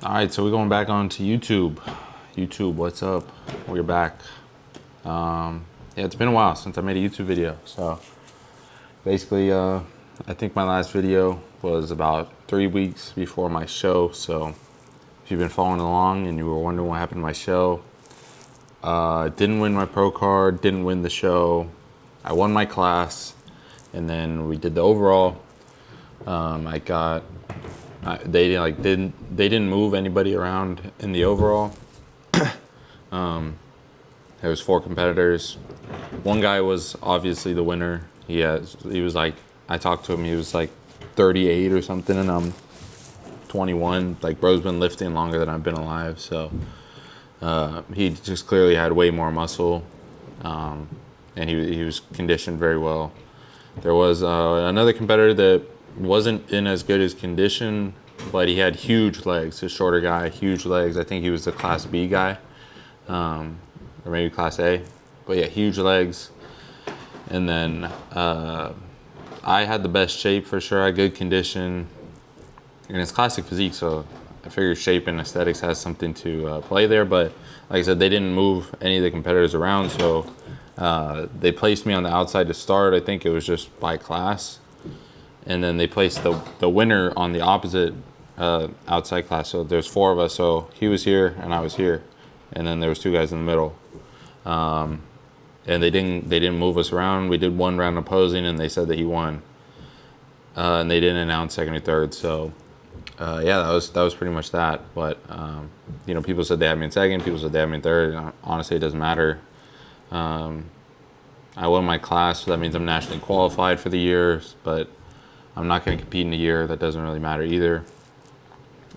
All right, so we're going back on to YouTube. YouTube, what's up? We're back. Yeah, it's been a while since I made a YouTube video. So basically, I think my last video was about 3 weeks before my show. So if you've been following along and you were wondering what happened to my show, didn't win my pro card, didn't win the show. I won my class, and then we did the overall. They didn't move anybody around in the overall. There was 4 competitors. One guy was obviously the winner. He was like, I talked to him, he was like 38 or something, and I'm 21. Like, bro's been lifting longer than I've been alive, so he just clearly had way more muscle, and he was conditioned very well. There was another competitor that wasn't in as good as condition, but he had huge legs. A shorter guy, huge legs. I think he was the Class B guy, or maybe Class A. But yeah, huge legs. And then I had the best shape for sure. I had good condition, and it's classic physique, so I figure shape and aesthetics has something to play there. But like I said, they didn't move any of the competitors around, so they placed me on the outside to start. I think it was just by class. And then they placed the winner on the opposite outside class. So there's 4 of us. So he was here and I was here, and then there was 2 guys in the middle. And they didn't move us around. We did 1 round of posing, and they said that he won. And they didn't announce second or third. So yeah, that was pretty much that. But you know, people said they had me in second. People said they had me in third. Honestly, it doesn't matter. I won my class, so that means I'm nationally qualified for the year. But I'm not going to compete in a year. That doesn't really matter either.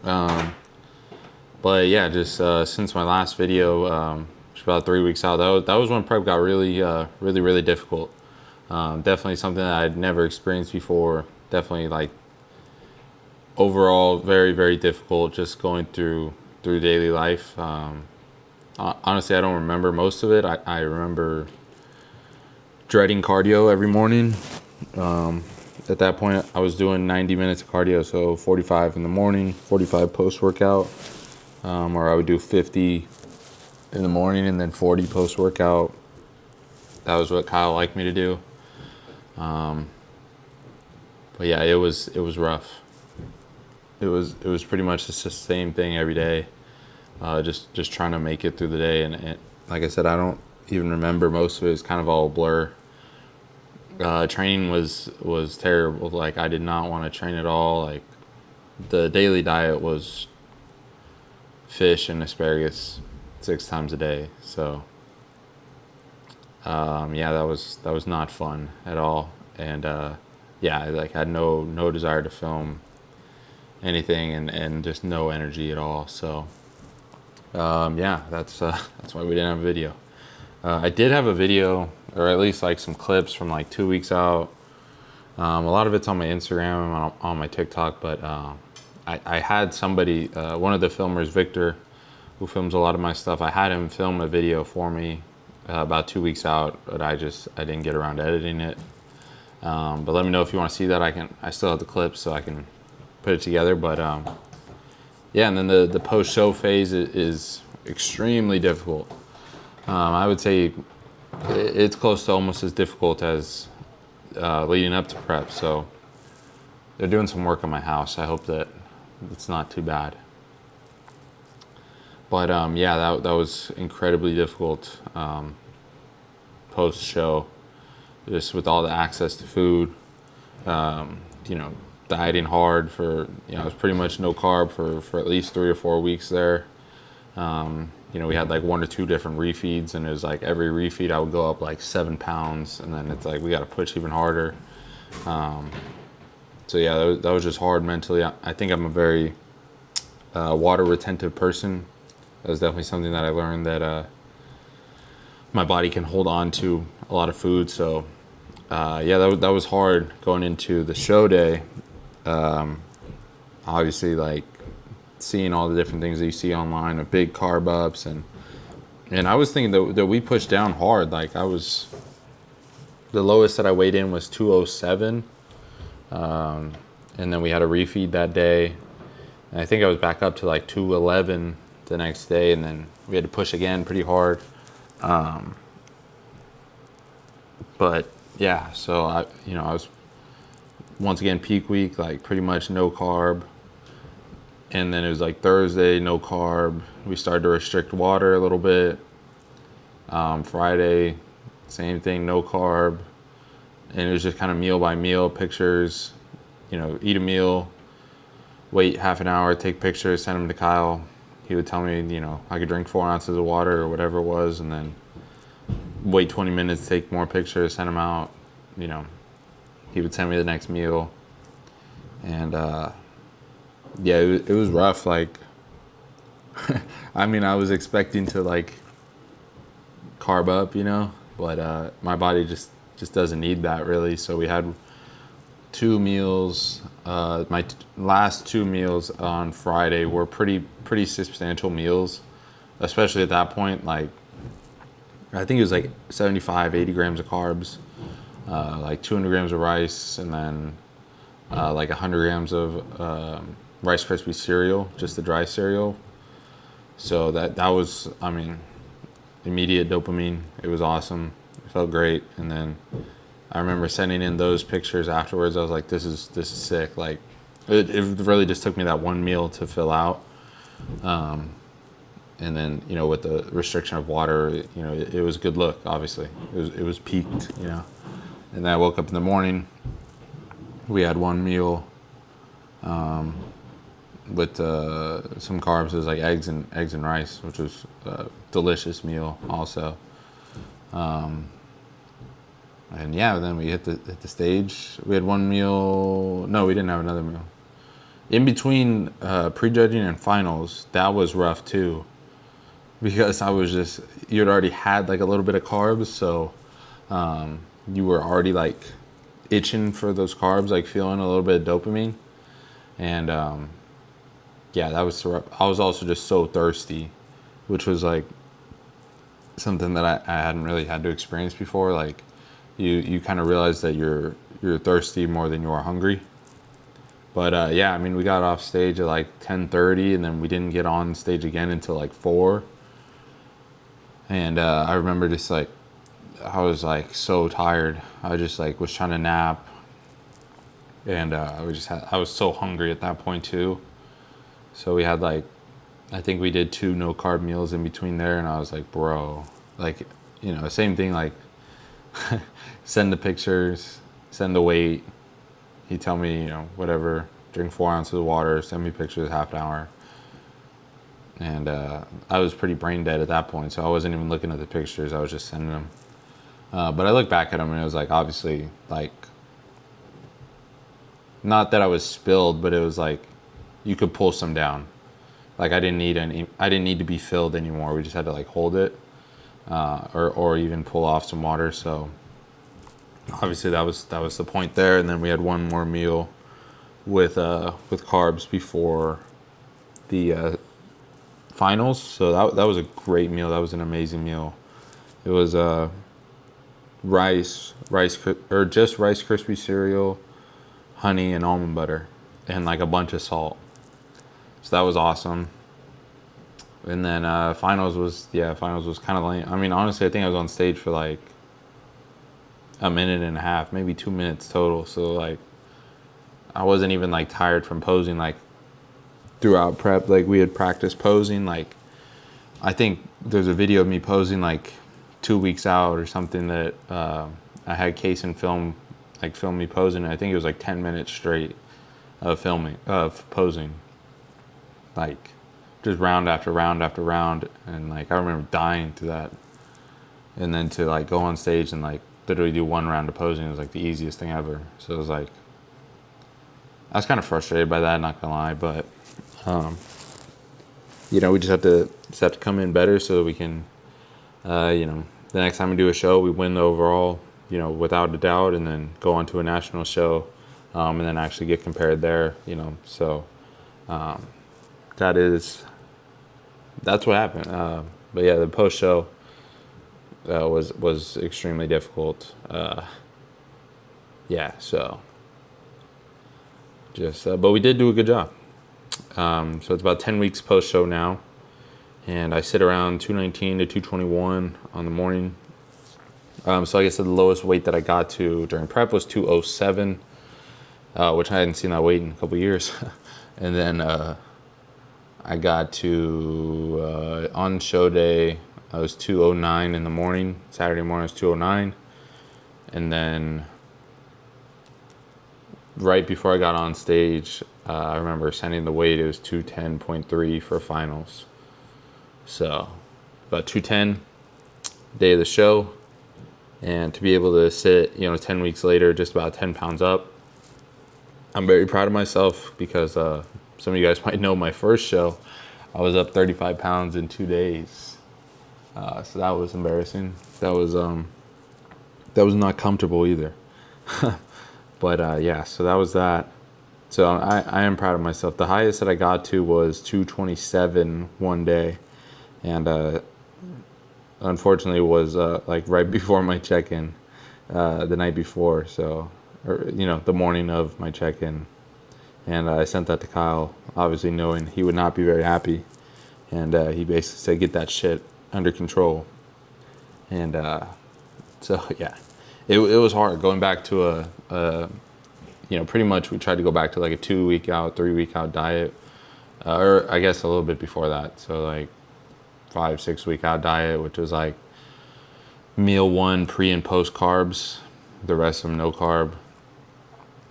But yeah, just since my last video, which about 3 weeks out, that was when prep got really difficult. Definitely something that I'd never experienced before. Definitely, like, overall very difficult just going through daily life. Honestly, I don't remember most of it. I remember dreading cardio every morning. At that point, I was doing 90 minutes of cardio, so 45 in the morning, 45 post-workout, or I would do 50 in the morning and then 40 post-workout. That was what Kyle liked me to do. But yeah, it was rough. It was pretty much just the same thing every day, just trying to make it through the day. And like I said, I don't even remember most of it. It's kind of all a blur. Training was terrible. Like, I did not want to train at all. Like, the daily diet was fish and asparagus 6 times a day. So yeah, that was not fun at all. And yeah, I like had no desire to film anything, and just no energy at all. So yeah, that's why we didn't have a video. I did have a video, or at least like some clips from like 2 weeks out. A lot of it's on my Instagram and on my TikTok, but I had somebody, one of the filmers, Victor, who films a lot of my stuff, I had him film a video for me about 2 weeks out, but I didn't get around to editing it. But let me know if you want to see that. I still have the clips, so I can put it together. But yeah, and then the post-show phase is extremely difficult. I would say it's close to almost as difficult as leading up to prep. So they're doing some work on my house. I hope that it's not too bad. But yeah, that was incredibly difficult post-show, just with all the access to food. You know, dieting hard for, it was pretty much no carb for at least 3 or 4 weeks there. You know, we had like 1 or 2 different refeeds, and it was like every refeed I would go up like 7 pounds, and then it's like we got to push even harder. So yeah, that was just hard mentally. I think I'm a very water retentive person. That was definitely something that I learned, that my body can hold on to a lot of food. So yeah, that was hard going into the show day. Obviously, like, seeing all the different things that you see online of big carb ups, and I was thinking that we pushed down hard. Like, the lowest that I weighed in was 207, and then we had a refeed that day, And I think I was back up to like 211 the next day, and then we had to push again pretty hard. But yeah, so I was once again peak week, like pretty much no carb. And then it was like Thursday, no carb. We started to restrict water a little bit. Friday, same thing, no carb. And it was just kind of meal by meal pictures, eat a meal, wait half an hour, take pictures, send them to Kyle. He would tell me, I could drink 4 ounces of water or whatever it was, and then wait 20 minutes, take more pictures, send them out. He would send me the next meal. And yeah, it was rough. Like, I mean, I was expecting to like carb up, but my body just doesn't need that really. So we had 2 meals. My last 2 meals on Friday were pretty substantial meals, especially at that point. Like, I think it was like 75, 80 grams of carbs, like 200 grams of rice, and then like 100 grams of Rice Krispie cereal, just the dry cereal. So that was, I mean, immediate dopamine. It was awesome. It felt great. And then I remember sending in those pictures afterwards. I was like, this is sick. Like, it really just took me that one meal to fill out. And then, with the restriction of water, it was a good look, obviously. It was peaked, And then I woke up in the morning. We had one meal with some carbs. It was like eggs and rice, which was a delicious meal also. And yeah, then we hit the stage. We had one meal. No, we didn't have another meal. In between prejudging and finals, that was rough too. Because you had already had like a little bit of carbs, so you were already like itching for those carbs, like feeling a little bit of dopamine. And yeah, that was rough. I was also just so thirsty, which was like something that I hadn't really had to experience before. Like you kind of realize that you're thirsty more than you are hungry. But yeah, I mean, we got off stage at like 10:30, and then we didn't get on stage again until like 4. And I remember just like, I was like so tired. I just like was trying to nap. And I was so hungry at that point too. So we had like, I think we did 2 no carb meals in between there. And I was like, bro, like, same thing, like send the pictures, send the weight. He'd tell me, whatever, drink 4 ounces of water, send me pictures half an hour. And I was pretty brain dead at that point, so I wasn't even looking at the pictures. I was just sending them. But I look back at them, and it was like, obviously, like, not that I was spilled, but it was like you could pull some down. Like I didn't need to be filled anymore. We just had to like hold it, or even pull off some water. So obviously that was the point there. And then we had one more meal with carbs before the finals. So that was a great meal. That was an amazing meal. It was just Rice Krispie cereal, honey, and almond butter, and like a bunch of salt. So that was awesome. And then finals was kind of lame. I mean, honestly, I think I was on stage for like a minute and a half, maybe 2 minutes total. So like, I wasn't even like tired from posing like throughout prep. Like we had practiced posing. Like I think there's a video of me posing like 2 weeks out or something that I had Case and film me posing. I think it was like 10 minutes straight of posing, like just round after round after round. And like I remember dying to that. And then to like go on stage and like literally do 1 round of posing was like the easiest thing ever. So it was like, I was kind of frustrated by that, not gonna lie, but we just have to come in better so that we can, the next time we do a show, we win the overall, without a doubt, and then go on to a national show, and then actually get compared there, So that's what happened. But yeah, the post show was extremely difficult. Yeah, so just but we did do a good job. So it's about 10 weeks post show now, and I sit around 219 to 221 on the morning. So like I said, the lowest weight that I got to during prep was 207, which I hadn't seen that weight in a couple years. And then I got to, on show day, I was 209 in the morning. Saturday morning I was 209. And then right before I got on stage, I remember sending the weight. It was 210.3 for finals. So about 210 day of the show. And to be able to sit, 10 weeks later, just about 10 pounds up, I'm very proud of myself because some of you guys might know my first show, I was up 35 pounds in 2 days. So that was embarrassing. That was not comfortable either. But yeah, so that was that. So I am proud of myself. The highest that I got to was 227 one day, and unfortunately was like right before my check-in, the night before. So, or the morning of my check-in, and I sent that to Kyle, obviously knowing he would not be very happy, and he basically said, "Get that shit under control." And so yeah, it was hard going back to a pretty much we tried to go back to like a 2 week out, 3 week out diet, or I guess a little bit before that. So like 5-6 week out diet, which was like meal one, pre and post carbs, the rest of them no carb,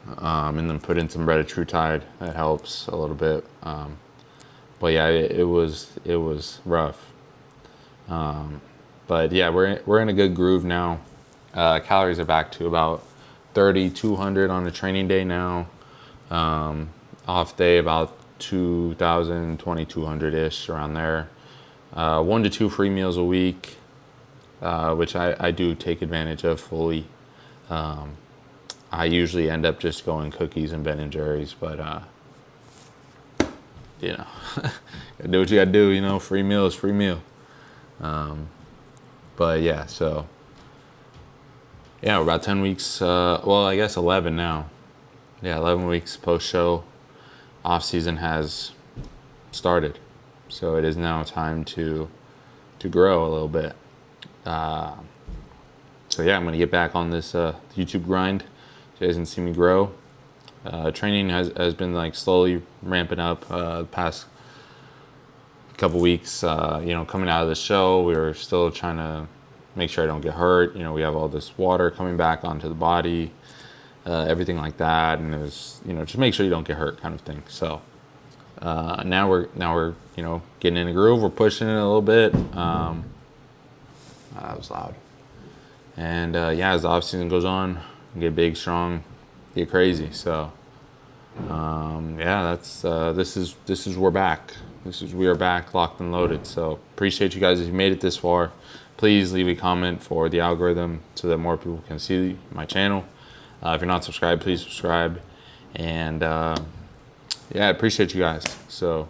and then put in some bread of TrueTide. That helps a little bit. But yeah, it was rough. But yeah, we're in a good groove now. Calories are back to about 3,200 on a training day now. Off day about 2,000, 2,200 ish, around there. 1 to 2 free meals a week, which I do take advantage of fully. I usually end up just going cookies and Ben and Jerry's, but gotta do what you gotta do. Free meal is free meal. But yeah, so yeah, we're about 10 weeks, well, I guess 11 now. Yeah, 11 weeks post-show. Off-season has started. So it is now time to grow a little bit. So yeah, I'm going to get back on this YouTube grind. You guys can see me grow. Training has been like slowly ramping up the past couple weeks. Coming out of the show, we were still trying to make sure I don't get hurt. We have all this water coming back onto the body, everything like that, and it was just make sure you don't get hurt, kind of thing. So now we're getting in a groove. We're pushing it a little bit. That was loud. And yeah, as the off season goes on, get big, strong, get crazy. So yeah, that's this is we're back. We are back, locked and loaded. So appreciate you guys if you made it this far. Please leave a comment for the algorithm so that more people can see my channel. If you're not subscribed, please subscribe. And yeah, I appreciate you guys. So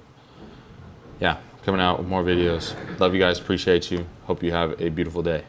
yeah, coming out with more videos. Love you guys. Appreciate you. Hope you have a beautiful day.